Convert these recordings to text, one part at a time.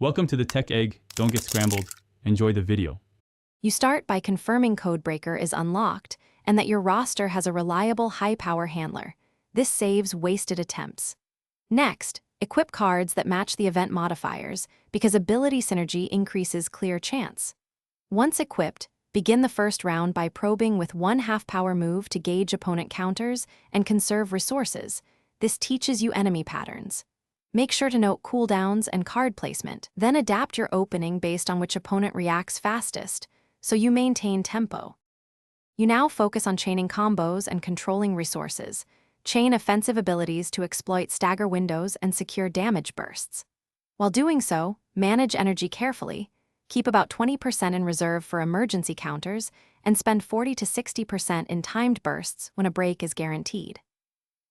Welcome to the Tech Egg. Don't get scrambled. Enjoy the video. You start by confirming Code Breaker is unlocked and that your roster has a reliable high-power handler. This saves wasted attempts. Next, equip cards that match the event modifiers because ability synergy increases clear chance. Once equipped, begin the first round by probing with one half-power move to gauge opponent counters and conserve resources. This teaches you enemy patterns. Make sure to note cooldowns and card placement. Then adapt your opening based on which opponent reacts fastest, so you maintain tempo. You now focus on chaining combos and controlling resources. Chain offensive abilities to exploit stagger windows and secure damage bursts. While doing so, manage energy carefully, keep about 20% in reserve for emergency counters, and spend 40 to 60% in timed bursts when a break is guaranteed.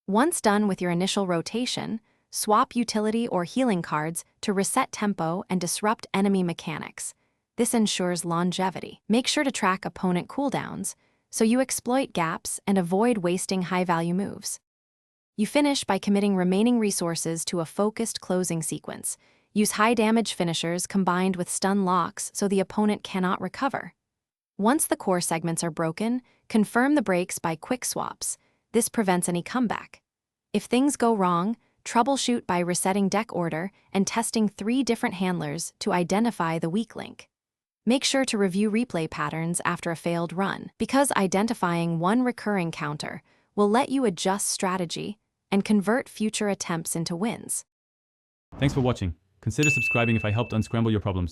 Once done with your initial rotation, swap utility or healing cards to reset tempo and disrupt enemy mechanics. This ensures longevity. Make sure to track opponent cooldowns, so you exploit gaps and avoid wasting high-value moves. You finish by committing remaining resources to a focused closing sequence. Use high-damage finishers combined with stun locks so the opponent cannot recover. Once the core segments are broken, confirm the breaks by quick swaps. This prevents any comeback. If things go wrong, troubleshoot by resetting deck order and testing 3 different handlers to identify the weak link. Make sure to review replay patterns after a failed run, because identifying one recurring counter will let you adjust strategy and convert future attempts into wins. Thanks for watching. Consider subscribing if I helped unscramble your problems.